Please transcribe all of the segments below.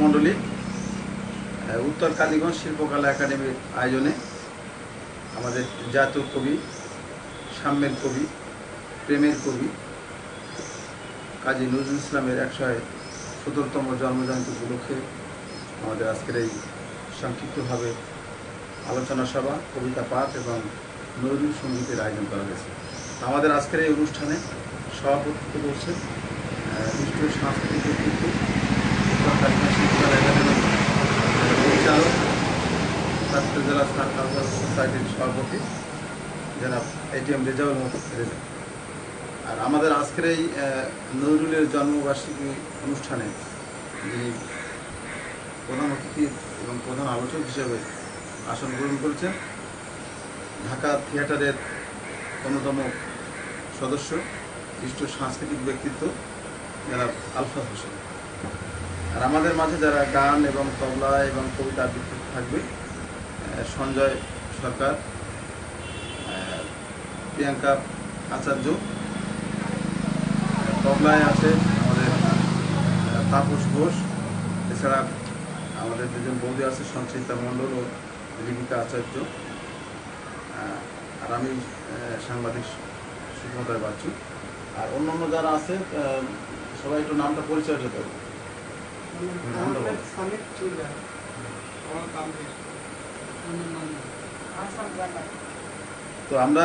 মণ্ডলী উত্তর কালীগঞ্জ শিল্পকলা একাডেমির আয়োজনে আমাদের জাতীয় কবি, সাম্যের কবি, প্রেমের কবি কাজী নজরুল ইসলামের 117তম জন্মজয়ন্তী উপলক্ষে আমাদের আজকের এই সংক্ষিপ্তভাবে আলোচনা সভা, কবিতা পাঠ এবং নজরুল সঙ্গীতের আয়োজন করা হয়েছে। আমাদের আজকের এই অনুষ্ঠানে সভাপতিত্ব করছেন বিশিষ্ট সাংস্কৃতিক ব্যক্তিত্ব উত্তর কালীগঞ্জ শিল্পকলা একাডেমির পরিচালক, চাঁদপুর জেলা স্টার কালচারাল সোসাইটির সভাপতি জনাব ATM রেজাউল রেজা। আর আমাদের আজকের এই নজরুলের জন্মবার্ষিকী অনুষ্ঠানে যিনি প্রধান অতিথি এবং প্রধান আলোচক হিসেবে আসন গ্রহণ করেছেন ঢাকা থিয়েটারের অন্যতম সদস্য, বিশিষ্ট সাংস্কৃতিক ব্যক্তিত্ব জনাব আলফাজ হোসেন। আর আমাদের মাঝে যারা গান এবং তবলা এবং কবিতা আবৃত্তি থাকবে সঞ্জয় সরকার, প্রিয়াঙ্কা আচার্য, তবলায় আছে আমাদের তাপস ঘোষ, এছাড়া আমাদের দুজন বৌদি আছে সঞ্চিতা মণ্ডল ও লিপিকা আচার্য, আর আমি সাংবাদিক সুকুমার বাচ্চু। আর অন্যান্য যারা আছে সবাই একটু নামটা পরিচয় দিতে হবে। তো আমরা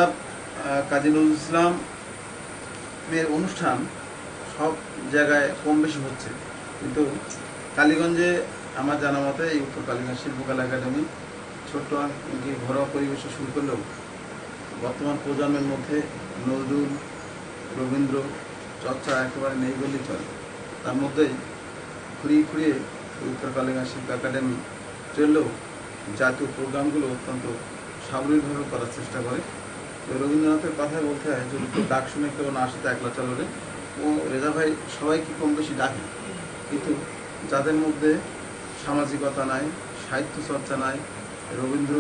কাজী নজরুল ইসলামের অনুষ্ঠান সব জায়গায় কম বেশি হচ্ছে, কিন্তু কালীগঞ্জে আমার জানা মতে এই উত্তর কালীগঞ্জ শিল্পকলা একাডেমি ছোট্ট ঘরোয়া পরিবেশে শুরু করলেও বর্তমান প্রজন্মের মধ্যে নজরুল, রবীন্দ্র চর্চা একেবারে নেই বললেই চলে। তার মধ্যেই ঘুরিয়ে ঘুরিয়ে উত্তর কালীগঞ্জ শিল্প একাডেমি চললেও জাতীয় প্রোগ্রামগুলো অত্যন্ত সাবলীলভাবে করার চেষ্টা করে। তো রবীন্দ্রনাথের কথাই বলতে হয়, যদি কেউ ডাক শুনে কেউ না আসে তো একলা চলবে। ও রেজা ভাই সবাইকে কম বেশি ডাকে, কিন্তু যাদের মধ্যে সামাজিকতা নাই, সাহিত্য চর্চা নাই, রবীন্দ্র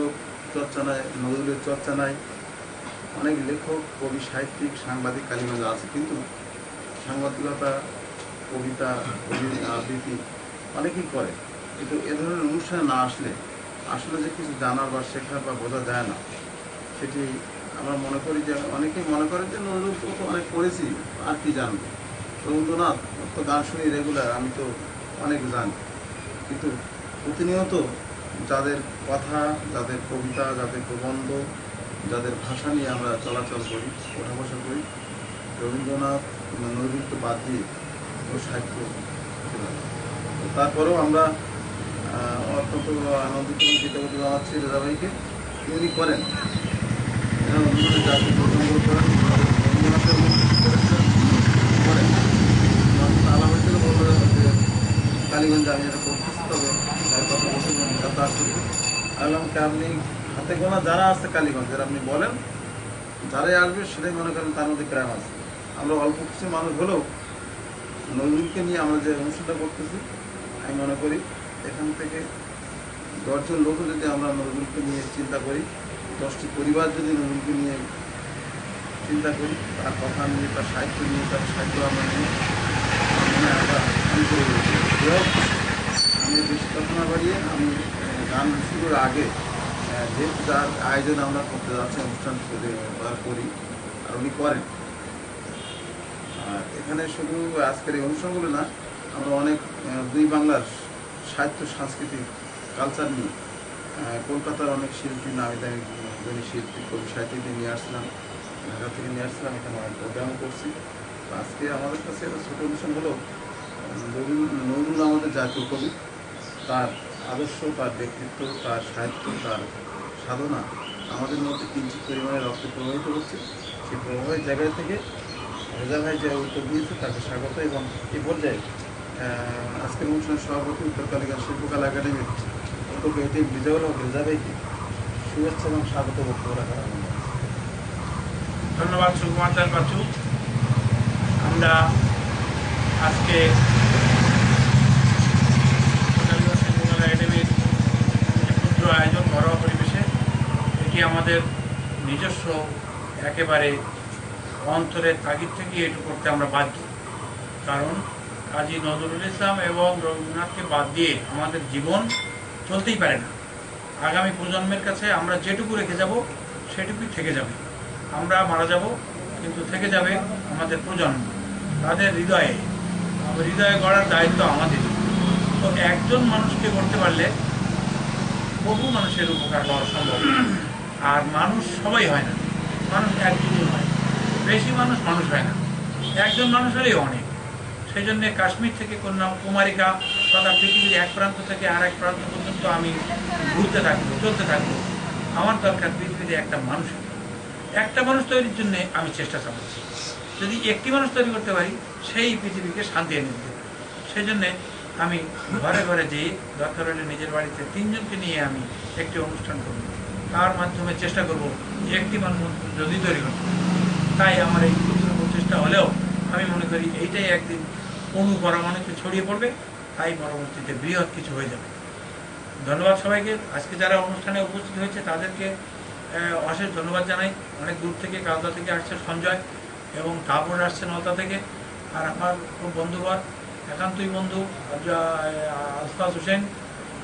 চর্চা নাই, নজরুলের চর্চা নাই। অনেক লেখক, কবি, সাহিত্যিক, সাংবাদিক কালীগঞ্জে আছে, কিন্তু সাংবাদিকতা, কবিতা, আবৃত্তি অনেকেই করে, কিন্তু এ ধরনের অনুষ্ঠানে না আসলে আসলে যে কিছু জানার বা শেখার বা বোঝা যায় না, সেটি আমরা মনে করি যে অনেকেই মনে করে যে নজরুল তো অনেক পড়েছি আর কি জানবো, রবীন্দ্রনাথ তো গান শুনি রেগুলার, আমি তো অনেক জানি, কিন্তু প্রতিনিয়ত যাদের কথা, যাদের কবিতা, যাদের প্রবন্ধ, যাদের ভাষা নিয়ে আমরা চলাচল করি, ওঠা বসা করি, রবীন্দ্রনাথ নজরুলকে বাদ দিয়ে ও সাহিত্য ছিল। তারপরেও আমরা অত্যন্ত আনন্দিত এবং কৃতজ্ঞতা জানাচ্ছি রেজা ভাইকে। উনি করেন অন্যান্য জাতীয় প্রোগ্রামগুলো করেন, রবীন্দ্রনাথের করেন। আলাপ হয়েছিল বললো যে কালীগঞ্জে আমি এটা করতেছি, তবে কত বছর যাতায়াত করি। বললাম কি আপনি হাতে গোনা যারা আছে কালীগঞ্জের আপনি বলেন, যারাই আসবে সেটাই মনে করেন তার মধ্যে ক্রাইম আছে। আমরা অল্প কিছু মানুষ হলেও নজরুলকে নিয়ে আমরা যে অনুষ্ঠানটা করতেছি, আমি মনে করি এখান থেকে 10 জন লোকও যদি আমরা নজরুলকে নিয়ে চিন্তা করি, 10টি পরিবার যদি নজরুলকে নিয়ে চিন্তা করি, তার কথা নিয়ে, তার সাহিত্য নিয়ে, তার সাহিত্য আমরা নিয়ে মনে হয় আমরা আমি বেশি কথা না বাড়িয়ে আমি গান শুরুর আগে যেহেতু যার আয়োজন আমরা করতে যাচ্ছি অনুষ্ঠান করি আর উনি করেন। আর এখানে শুধু আজকের এই অনুষ্ঠানগুলো না, আমরা অনেক দুই বাংলার সাহিত্য, সাংস্কৃতিক, কালচার নিয়ে কলকাতার অনেক শিল্পী, নামি দামি শিল্পী, কবি, সাহিত্যিকদের নিয়ে আসলাম, ঢাকা থেকে নিয়ে আসলাম, এখানে অনেক প্রোগ্রামও করছি। তো আজকে আমাদের কাছে একটা ছোটো অনুষ্ঠান হলো নজরুল আমাদের জাতীয় কবি, তার আদর্শ, তার ব্যক্তিত্ব, তার সাহিত্য, তার সাধনা আমাদের মধ্যে কিঞ্চিত পরিমাণে রক্তে প্রবাহিত হচ্ছে। সেই প্রবাহের জায়গা থেকে রেজা ভাই যে উত্তর দিয়েছে তাকে স্বাগত। এবং এই পর্যায়ে আজকের অনুষ্ঠানের সভাপতি উত্তর কালীগঞ্জ শিল্পকলা একাডেমির অধ্যক্ষ ATM রেজা ভাইকে শুভেচ্ছা এবং স্বাগত বক্তব্য রাখার আনন্দ। ধন্যবাদ সুকুমার বাচ্চু। আমরা আজকে শিল্পকলা একাডেমির ক্ষুদ্র আয়োজন, ঘরোয়া পরিবেশে, এটি আমাদের নিজস্ব একেবারে অন্তরের তাগিদ থেকে এটু করতে আমরা বাধ্য। কারণ কাজী নজরুল ইসলাম এবং রবীন্দ্রনাথকে বাদ দিয়ে আমাদের জীবন চলতেই পারে না। আগামী প্রজন্মের কাছে আমরা যেটুকু রেখে যাব সেটুকুই থেকে যাবে। আমরা মারা যাব, কিন্তু থেকে যাবে আমাদের প্রজন্ম, তাদের হৃদয়ে গড়ার দায়িত্ব আমাদের। তো একজন মানুষকে করতে পারলে বহু মানুষের উপকার হওয়া সম্ভব। আর মানুষ সবাই হয় না, মানুষ এক দুজন হয়, বেশি মানুষ হয় না। একজন মানুষ হলেই অনেক। সেই জন্যে কাশ্মীর থেকে কন্যাকুমারিকা তথা পৃথিবীর এক প্রান্ত থেকে আর এক প্রান্ত পর্যন্ত আমি ঘুরতে থাকবো, চলতে থাকবো। আমার দরকার পৃথিবীতে একটা মানুষ তৈরির জন্য আমি চেষ্টা চালাচ্ছি। যদি একটি মানুষ তৈরি করতে পারি, সেই পৃথিবীকে শান্তি এনে দিতে পারি। সেই জন্যে আমি ঘরে ঘরে যেয়ে দরকার হলে নিজের বাড়িতে 3 জনকে নিয়ে আমি একটি অনুষ্ঠান করব, তার মাধ্যমে চেষ্টা করব একটি মানুষ যদি তৈরি করতে পারি। তাই আমার এই ক্ষুদ্র প্রচেষ্টা হলেও আমি মনে করি এইটাই একদিন পরমাণুতে ছড়িয়ে পড়বে, তাই পরবর্তীতে বৃহৎ কিছু হয়ে যাবে। ধন্যবাদ সবাইকে। আজকে যারা অনুষ্ঠানে উপস্থিত হয়েছে তাদেরকে অশেষ ধন্যবাদ জানাই। অনেক দূর থেকে, কালদা থেকে আসছে সঞ্জয়, এবং তারপর আসছে নলতা থেকে। আর আমার খুব বন্ধুবর, একান্তই বন্ধু আলফাজ হোসেন।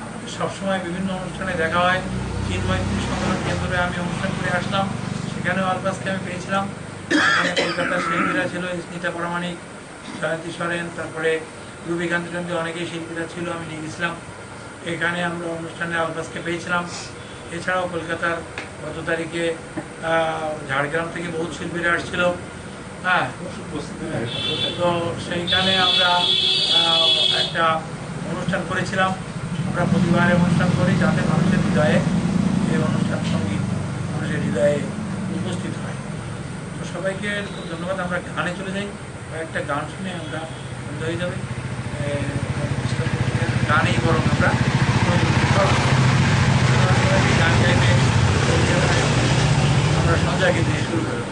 আমাদের সবসময় বিভিন্ন অনুষ্ঠানে দেখা হয়। চিন্ময়ত্রী সংগ্রহ কেন্দ্রে আমি অনুষ্ঠান করে আসলাম, সেখানেও আলফাজকে আমি পেয়েছিলাম। এখানে কলকাতার শিল্পীরা ছিল, স্মিতা প্রামাণিক, জয়ন্তী সরেন, তারপরে রুবিকান্ত চন্দ্র, অনেকেই শিল্পীরা ছিল, আমি নিয়ে গেছিলাম। এখানে আমরা অনুষ্ঠানে আলফাজকে পেয়েছিলাম। এছাড়াও কলকাতার গত তারিখে ঝাড়গ্রাম থেকে বহু শিল্পীরা আসছিল। হ্যাঁ, তো সেইখানে আমরা একটা অনুষ্ঠান করেছিলাম। আমরা প্রতিবারে অনুষ্ঠান করি যাতে মানুষের হৃদয়ে এই অনুষ্ঠান সঙ্গীত মানুষের হৃদয়ে উপস্থিত হয়। তো সবাইকে খুব ধন্যবাদ। আমরা গানে চলে যাই, কয়েকটা গান শুনে আমরা বন্ধ হয়ে যাবে। গানেই বরং আমরা গান গাইতে আমরা সন্ধ্যাকে দিয়ে শুরু করব।